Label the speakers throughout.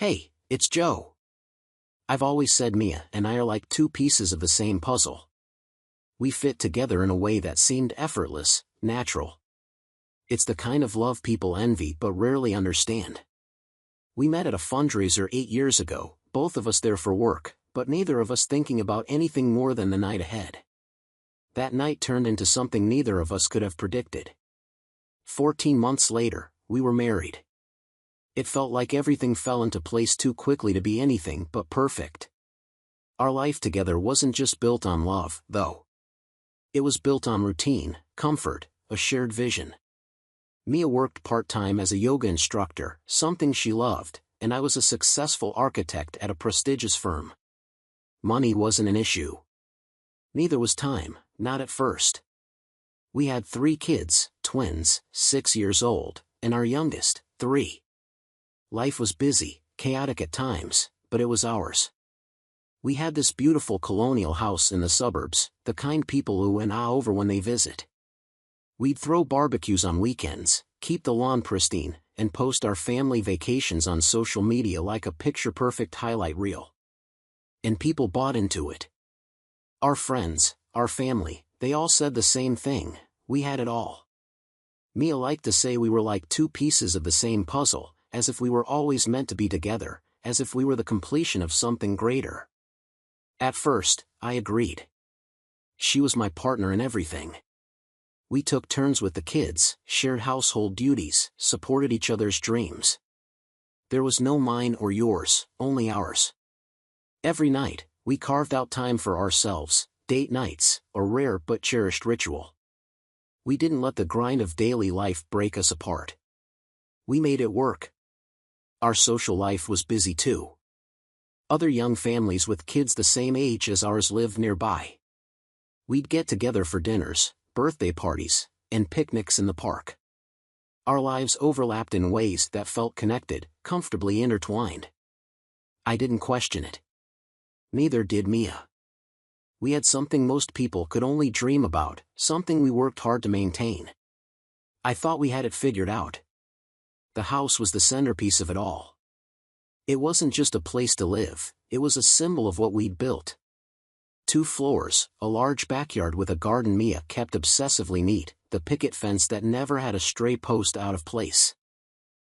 Speaker 1: Hey, it's Joe. I've always said Mia and I are like two pieces of the same puzzle. We fit together in a way that seemed effortless, natural. It's the kind of love people envy but rarely understand. We met at a fundraiser 8 years ago, both of us there for work, but neither of us thinking about anything more than the night ahead. That night turned into something neither of us could have predicted. 14 months later, we were married. It felt like everything fell into place too quickly to be anything but perfect. Our life together wasn't just built on love, though. It was built on routine, comfort, a shared vision. Mia worked part-time as a yoga instructor, something she loved, and I was a successful architect at a prestigious firm. Money wasn't an issue. Neither was time, not at first. We had 3 kids, twins, 6 years old, and our youngest, 3. Life was busy, chaotic at times, but it was ours. We had this beautiful colonial house in the suburbs, the kind people ooh and ah over when they visit. We'd throw barbecues on weekends, keep the lawn pristine, and post our family vacations on social media like a picture-perfect highlight reel. And people bought into it. Our friends, our family, they all said the same thing: we had it all. Mia liked to say we were like two pieces of the same puzzle, as if we were always meant to be together, as if we were the completion of something greater. At first, I agreed. She was my partner in everything. We took turns with the kids, shared household duties, supported each other's dreams. There was no mine or yours, only ours. Every night, we carved out time for ourselves, date nights, a rare but cherished ritual. We didn't let the grind of daily life break us apart. We made it work. Our social life was busy too. Other young families with kids the same age as ours lived nearby. We'd get together for dinners, birthday parties, and picnics in the park. Our lives overlapped in ways that felt connected, comfortably intertwined. I didn't question it. Neither did Mia. We had something most people could only dream about, something we worked hard to maintain. I thought we had it figured out. The house was the centerpiece of it all. It wasn't just a place to live, it was a symbol of what we'd built. 2 floors, a large backyard with a garden Mia kept obsessively neat, the picket fence that never had a stray post out of place.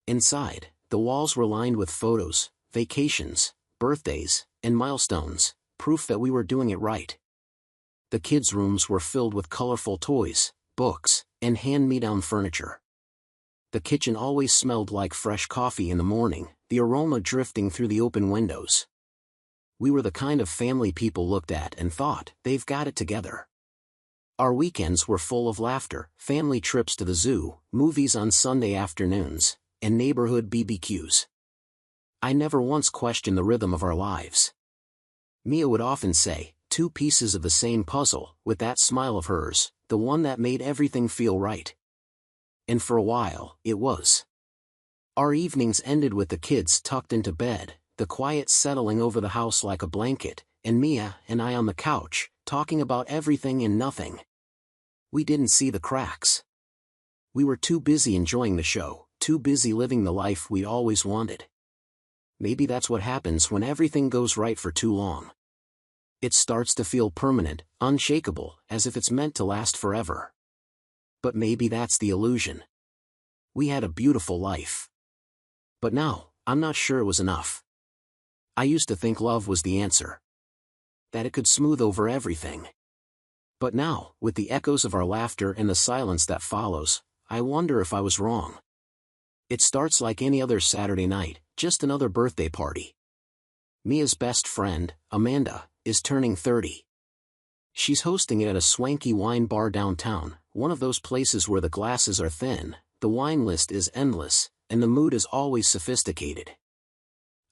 Speaker 1: Inside, the walls were lined with photos, vacations, birthdays, and milestones, proof that we were doing it right. The kids' rooms were filled with colorful toys, books, and hand-me-down furniture. The kitchen always smelled like fresh coffee in the morning, the aroma drifting through the open windows. We were the kind of family people looked at and thought, they've got it together. Our weekends were full of laughter, family trips to the zoo, movies on Sunday afternoons, and neighborhood BBQs. I never once questioned the rhythm of our lives. Mia would often say, 2 pieces of the same puzzle, with that smile of hers, the one that made everything feel right. And for a while, it was. Our evenings ended with the kids tucked into bed, the quiet settling over the house like a blanket, and Mia and I on the couch, talking about everything and nothing. We didn't see the cracks. We were too busy enjoying the show, too busy living the life we'd always wanted. Maybe that's what happens when everything goes right for too long. It starts to feel permanent, unshakable, as if it's meant to last forever. But maybe that's the illusion. We had a beautiful life. But now, I'm not sure it was enough. I used to think love was the answer. That it could smooth over everything. But now, with the echoes of our laughter and the silence that follows, I wonder if I was wrong. It starts like any other Saturday night, just another birthday party. Mia's best friend, Amanda, is turning 30. She's hosting it at a swanky wine bar downtown, one of those places where the glasses are thin, the wine list is endless, and the mood is always sophisticated.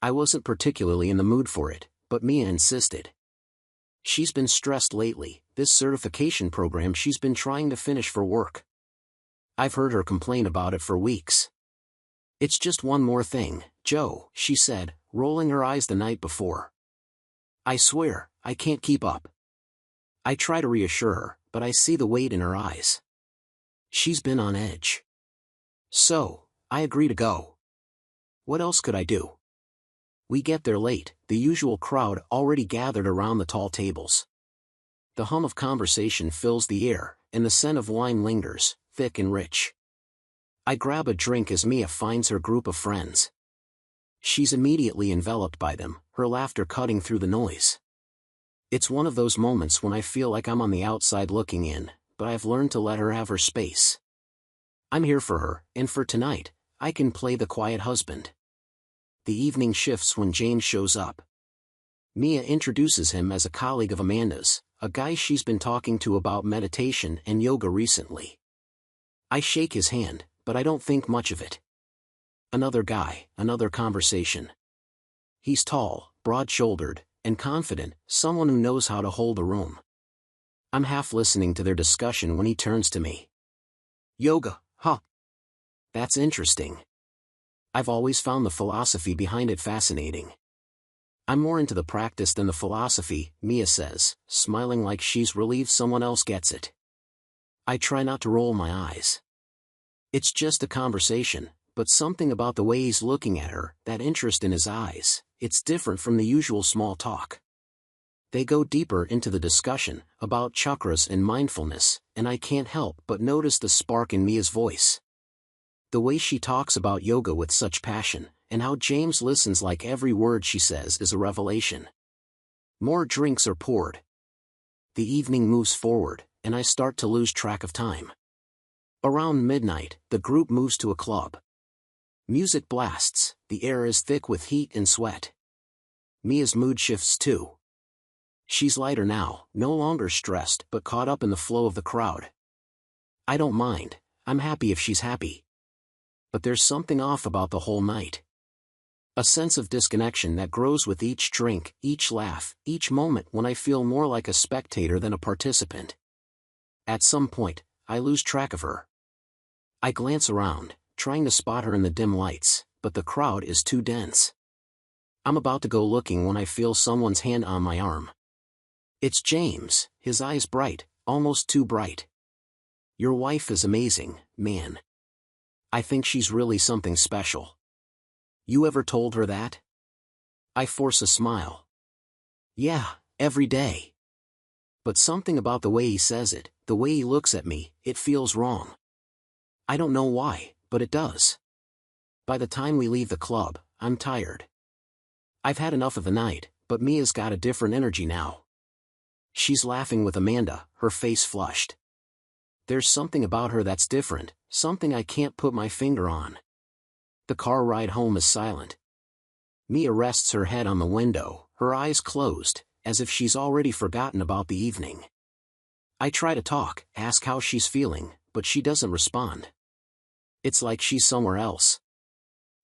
Speaker 1: I wasn't particularly in the mood for it, but Mia insisted. She's been stressed lately, this certification program she's been trying to finish for work. I've heard her complain about it for weeks. It's just one more thing, Joe, she said, rolling her eyes the night before. I swear, I can't keep up. I try to reassure her, but I see the weight in her eyes. She's been on edge. So, I agree to go. What else could I do? We get there late, the usual crowd already gathered around the tall tables. The hum of conversation fills the air, and the scent of wine lingers, thick and rich. I grab a drink as Mia finds her group of friends. She's immediately enveloped by them, her laughter cutting through the noise. It's one of those moments when I feel like I'm on the outside looking in, but I've learned to let her have her space. I'm here for her, and for tonight, I can play the quiet husband. The evening shifts when James shows up. Mia introduces him as a colleague of Amanda's, a guy she's been talking to about meditation and yoga recently. I shake his hand, but I don't think much of it. Another guy, another conversation. He's tall, broad-shouldered, and confident, someone who knows how to hold a room. I'm half listening to their discussion when he turns to me. Yoga, huh? That's interesting. I've always found the philosophy behind it fascinating. I'm more into the practice than the philosophy, Mia says, smiling like she's relieved someone else gets it. I try not to roll my eyes. It's just a conversation, but something about the way he's looking at her, that interest in his eyes, it's different from the usual small talk. They go deeper into the discussion, about chakras and mindfulness, and I can't help but notice the spark in Mia's voice. The way she talks about yoga with such passion, and how James listens like every word she says is a revelation. More drinks are poured. The evening moves forward, and I start to lose track of time. Around midnight, the group moves to a club. Music blasts, the air is thick with heat and sweat. Mia's mood shifts too. She's lighter now, no longer stressed but caught up in the flow of the crowd. I don't mind, I'm happy if she's happy. But there's something off about the whole night. A sense of disconnection that grows with each drink, each laugh, each moment when I feel more like a spectator than a participant. At some point, I lose track of her. I glance around, trying to spot her in the dim lights, but the crowd is too dense. I'm about to go looking when I feel someone's hand on my arm. It's James, his eyes bright, almost too bright. Your wife is amazing, man. I think she's really something special. You ever told her that? I force a smile. Yeah, every day. But something about the way he says it, the way he looks at me, it feels wrong. I don't know why, but it does. By the time we leave the club, I'm tired. I've had enough of the night, but Mia's got a different energy now. She's laughing with Amanda, her face flushed. There's something about her that's different, something I can't put my finger on. The car ride home is silent. Mia rests her head on the window, her eyes closed, as if she's already forgotten about the evening. I try to talk, ask how she's feeling, but she doesn't respond. It's like she's somewhere else.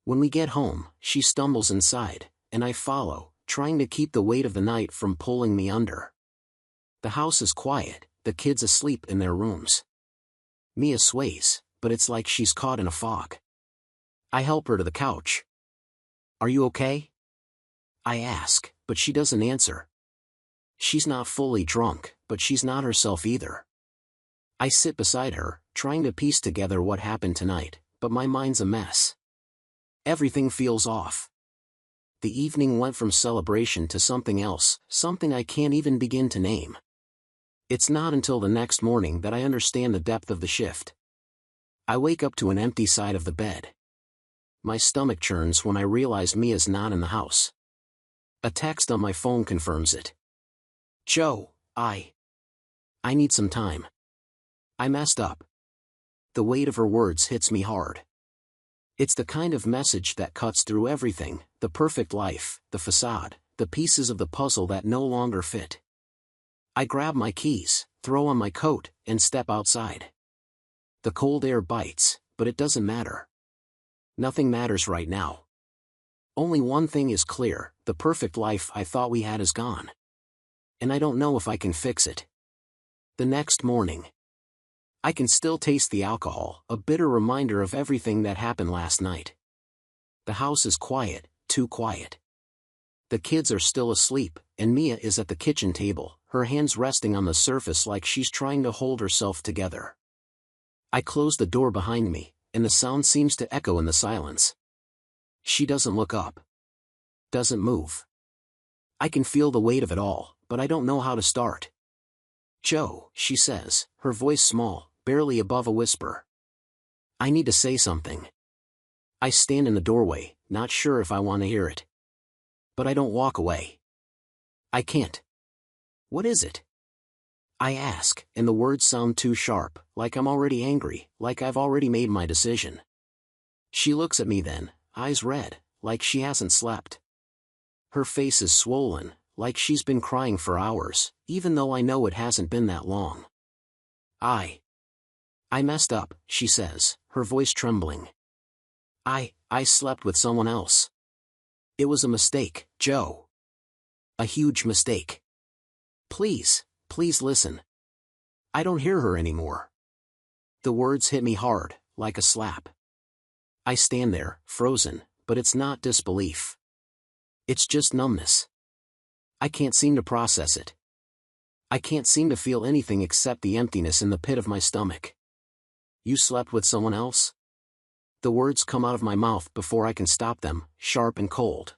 Speaker 1: When we get home, she stumbles inside, and I follow, trying to keep the weight of the night from pulling me under. The house is quiet, the kids asleep in their rooms. Mia sways, but it's like she's caught in a fog. I help her to the couch. Are you okay? I ask, but she doesn't answer. She's not fully drunk, but she's not herself either. I sit beside her, trying to piece together what happened tonight, but my mind's a mess. Everything feels off. The evening went from celebration to something else, something I can't even begin to name. It's not until the next morning that I understand the depth of the shift. I wake up to an empty side of the bed. My stomach churns when I realize Mia's not in the house. A text on my phone confirms it. Joe, I need some time. I messed up. The weight of her words hits me hard. It's the kind of message that cuts through everything, the perfect life, the facade, the pieces of the puzzle that no longer fit. I grab my keys, throw on my coat, and step outside. The cold air bites, but it doesn't matter. Nothing matters right now. Only one thing is clear, the perfect life I thought we had is gone. And I don't know if I can fix it. The next morning. I can still taste the alcohol, a bitter reminder of everything that happened last night. The house is quiet, too quiet. The kids are still asleep, and Mia is at the kitchen table, her hands resting on the surface like she's trying to hold herself together. I close the door behind me, and the sound seems to echo in the silence. She doesn't look up. Doesn't move. I can feel the weight of it all, but I don't know how to start. Joe, she says, her voice small, barely above a whisper. I need to say something. I stand in the doorway, not sure if I want to hear it. But I don't walk away. I can't. What is it? I ask, and the words sound too sharp, like I'm already angry, like I've already made my decision. She looks at me then, eyes red, like she hasn't slept. Her face is swollen, like she's been crying for hours, even though I know it hasn't been that long. I messed up, she says, her voice trembling. I slept with someone else. It was a mistake, Joe. A huge mistake. Please listen. I don't hear her anymore. The words hit me hard, like a slap. I stand there, frozen, but it's not disbelief. It's just numbness. I can't seem to process it. I can't seem to feel anything except the emptiness in the pit of my stomach. You slept with someone else? The words come out of my mouth before I can stop them, sharp and cold.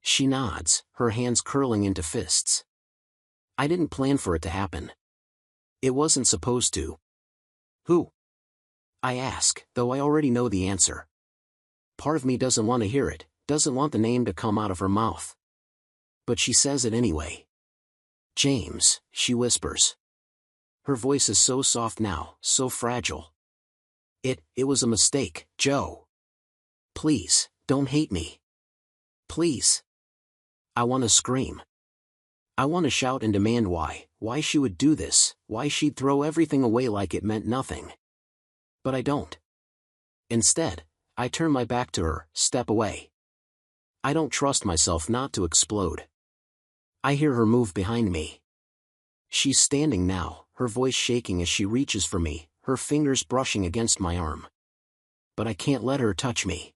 Speaker 1: She nods, her hands curling into fists. I didn't plan for it to happen. It wasn't supposed to. Who? I ask, though I already know the answer. Part of me doesn't want to hear it, doesn't want the name to come out of her mouth. But she says it anyway. James, she whispers. Her voice is so soft now, so fragile. It was a mistake, Joe. Please, don't hate me. Please. I want to scream. I want to shout and demand why she would do this, why she'd throw everything away like it meant nothing. But I don't. Instead, I turn my back to her, step away. I don't trust myself not to explode. I hear her move behind me. She's standing now, her voice shaking as she reaches for me, her fingers brushing against my arm. But I can't let her touch me.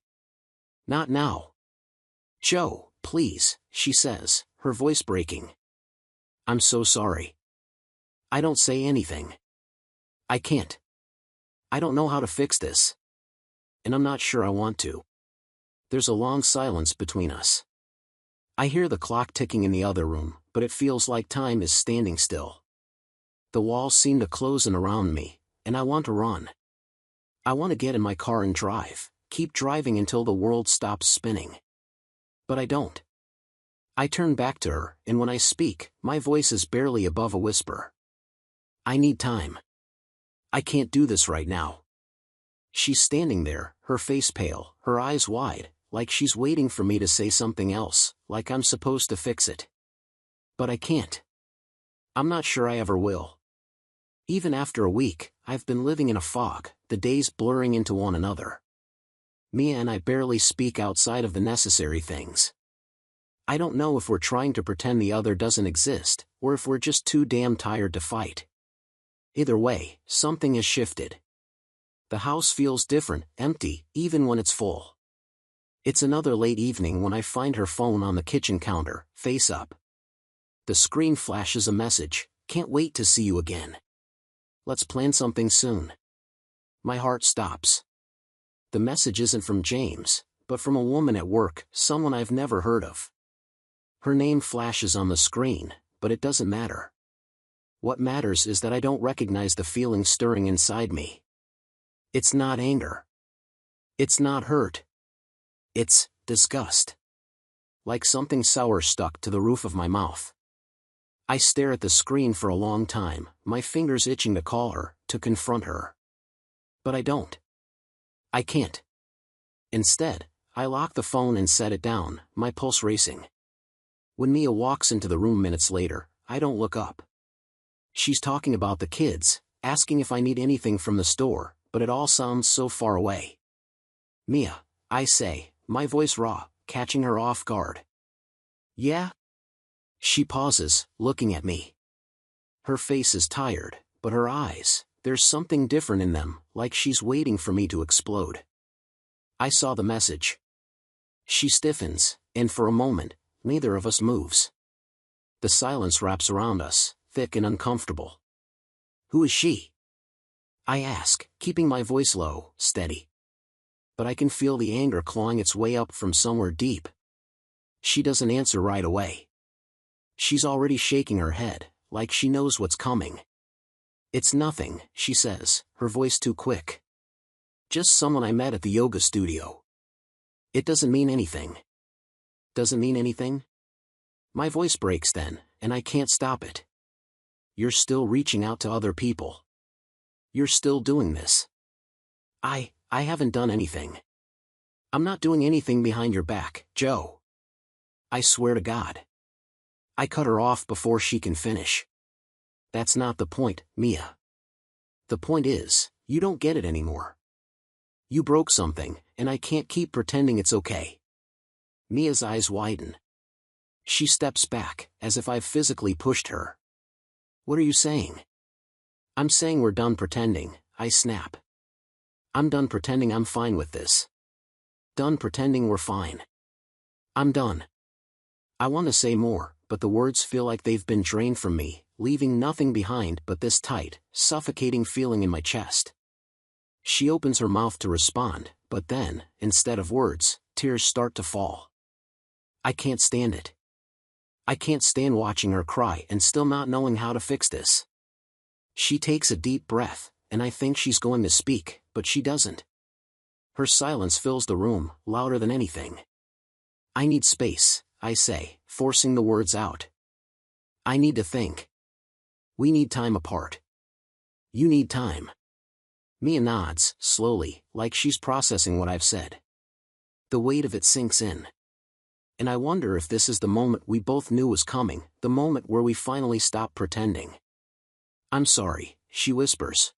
Speaker 1: Not now. Joe, please, she says, her voice breaking. I'm so sorry. I don't say anything. I can't. I don't know how to fix this. And I'm not sure I want to. There's a long silence between us. I hear the clock ticking in the other room, but it feels like time is standing still. The walls seem to close in around me, and I want to run. I want to get in my car and drive, keep driving until the world stops spinning. But I don't. I turn back to her, and when I speak, my voice is barely above a whisper. I need time. I can't do this right now. She's standing there, her face pale, her eyes wide, like she's waiting for me to say something else, like I'm supposed to fix it. But I can't. I'm not sure I ever will. Even after a week, I've been living in a fog, the days blurring into one another. Mia and I barely speak outside of the necessary things. I don't know if we're trying to pretend the other doesn't exist, or if we're just too damn tired to fight. Either way, something has shifted. The house feels different, empty, even when it's full. It's another late evening when I find her phone on the kitchen counter, face up. The screen flashes a message, "Can't wait to see you again. Let's plan something soon." My heart stops. The message isn't from James, but from a woman at work, someone I've never heard of. Her name flashes on the screen, but it doesn't matter. What matters is that I don't recognize the feeling stirring inside me. It's not anger. It's not hurt. It's disgust. Like something sour stuck to the roof of my mouth. I stare at the screen for a long time, my fingers itching to call her, to confront her. But I don't. I can't. Instead, I lock the phone and set it down, my pulse racing. When Mia walks into the room minutes later, I don't look up. She's talking about the kids, asking if I need anything from the store, but it all sounds so far away. Mia, I say, my voice raw, catching her off guard. Yeah? She pauses, looking at me. Her face is tired, but her eyes, there's something different in them, like she's waiting for me to explode. I saw the message. She stiffens, and for a moment, neither of us moves. The silence wraps around us, thick and uncomfortable. Who is she? I ask, keeping my voice low, steady. But I can feel the anger clawing its way up from somewhere deep. She doesn't answer right away. She's already shaking her head, like she knows what's coming. "It's nothing," she says, her voice too quick. "Just someone I met at the yoga studio." "It doesn't mean anything." "Doesn't mean anything?" My voice breaks then, and I can't stop it. "You're still reaching out to other people. You're still doing this." I haven't done anything. I'm not doing anything behind your back, Joe. I swear to God." I cut her off before she can finish. "That's not the point, Mia. The point is, you don't get it anymore. You broke something, and I can't keep pretending it's okay." Mia's eyes widen. She steps back, as if I've physically pushed her. "What are you saying?" "I'm saying we're done pretending," I snap. "I'm done pretending I'm fine with this. Done pretending we're fine. I'm done." I want to say more, but the words feel like they've been drained from me, leaving nothing behind but this tight, suffocating feeling in my chest. She opens her mouth to respond, but then, instead of words, tears start to fall. I can't stand it. I can't stand watching her cry and still not knowing how to fix this. She takes a deep breath, and I think she's going to speak, but she doesn't. Her silence fills the room, louder than anything. "I need space," I say, forcing the words out. "I need to think. We need time apart. You need time." Mia nods, slowly, like she's processing what I've said. The weight of it sinks in. And I wonder if this is the moment we both knew was coming, the moment where we finally stop pretending. "I'm sorry," she whispers.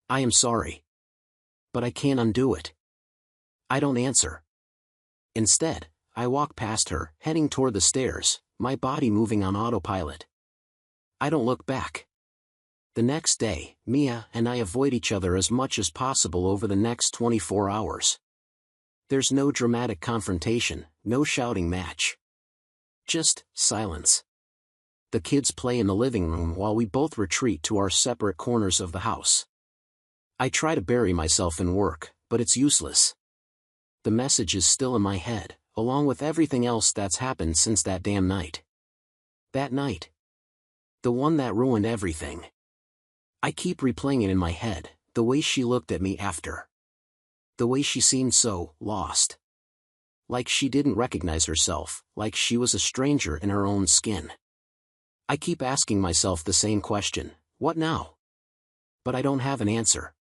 Speaker 1: "I am sorry. But I can't undo it." I don't answer. Instead, I walk past her, heading toward the stairs, my body moving on autopilot. I don't look back. The next day, Mia and I avoid each other as much as possible over the next 24 hours. There's no dramatic confrontation, no shouting match. Just silence. The kids play in the living room while we both retreat to our separate corners of the house. I try to bury myself in work, but it's useless. The message is still in my head, along with everything else that's happened since that damn night. That night. The one that ruined everything. I keep replaying it in my head, the way she looked at me after. The way she seemed so lost. Like she didn't recognize herself, like she was a stranger in her own skin. I keep asking myself the same question, what now? But I don't have an answer.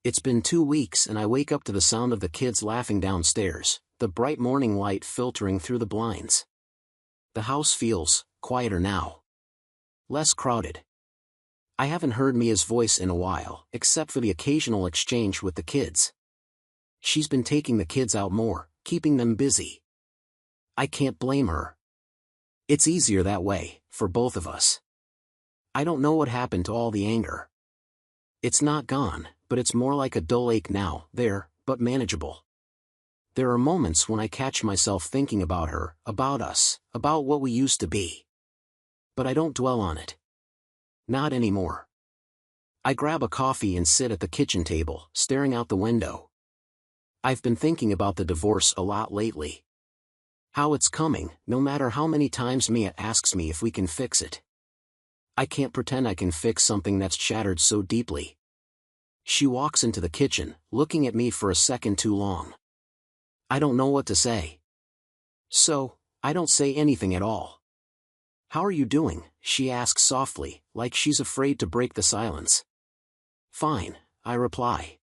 Speaker 1: It's been 2 weeks and I wake up to the sound of the kids laughing downstairs, the bright morning light filtering through the blinds. The house feels quieter now. Less crowded. I haven't heard Mia's voice in a while, except for the occasional exchange with the kids. She's been taking the kids out more, keeping them busy. I can't blame her. It's easier that way, for both of us. I don't know what happened to all the anger. It's not gone, but it's more like a dull ache now, there, but manageable. There are moments when I catch myself thinking about her, about us, about what we used to be. But I don't dwell on it. Not anymore. I grab a coffee and sit at the kitchen table, staring out the window. I've been thinking about the divorce a lot lately. How it's coming, no matter how many times Mia asks me if we can fix it. I can't pretend I can fix something that's shattered so deeply. She walks into the kitchen, looking at me for a second too long. I don't know what to say. So, I don't say anything at all. "How are you doing?" she asks softly, like she's afraid to break the silence. "Fine," I reply.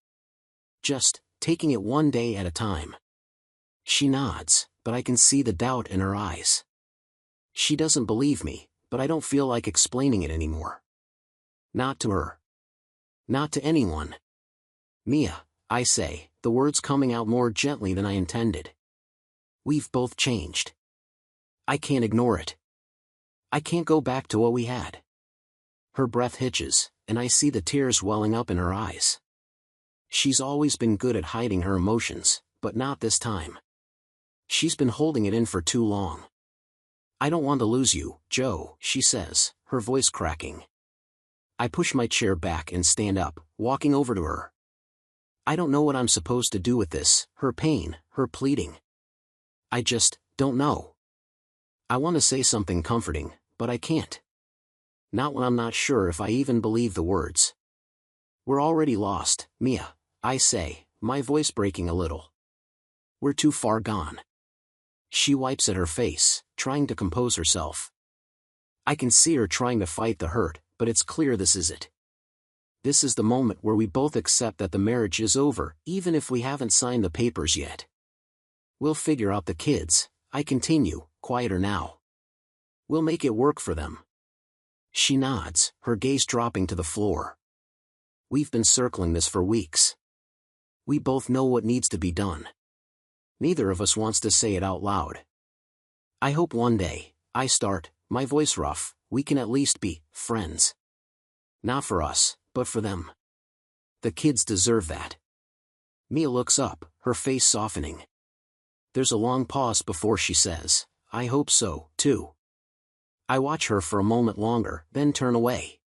Speaker 1: "Just taking it one day at a time." She nods, but I can see the doubt in her eyes. She doesn't believe me, but I don't feel like explaining it anymore. Not to her. Not to anyone. "Mia," I say, the words coming out more gently than I intended. "We've both changed. I can't ignore it. I can't go back to what we had." Her breath hitches, and I see the tears welling up in her eyes. She's always been good at hiding her emotions, but not this time. She's been holding it in for too long. "I don't want to lose you, Joe," she says, her voice cracking. I push my chair back and stand up, walking over to her. I don't know what I'm supposed to do with this, her pain, her pleading. I just Don't know. I want to say something comforting, but I can't. Not when I'm not sure if I even believe the words. We're already lost, Mia, I say, my voice breaking a little. We're too far gone. She wipes at her face, trying to compose herself. I can see her trying to fight the hurt, but it's clear this is it. This is the moment where we both accept that the marriage is over, even if we haven't signed the papers yet. We'll figure out the kids, I continue, quieter now. We'll make it work for them. She nods, her gaze dropping to the floor. We've been circling this for weeks. We both know what needs to be done. Neither of us wants to say it out loud. I hope one day, I start, my voice rough, we can at least be friends. Not for us, but for them. The kids deserve that. Mia looks up, her face softening. There's a long pause before she says, I hope so, too. I watch her for a moment longer, then turn away.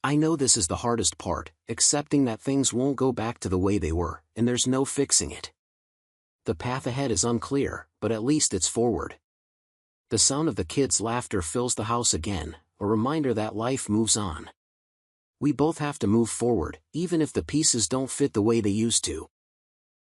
Speaker 1: I know this is the hardest part, accepting that things won't go back to the way they were, and there's no fixing it. The path ahead is unclear, but at least it's forward. The sound of the kids' laughter fills the house again, a reminder that life moves on. We both have to move forward, even if the pieces don't fit the way they used to.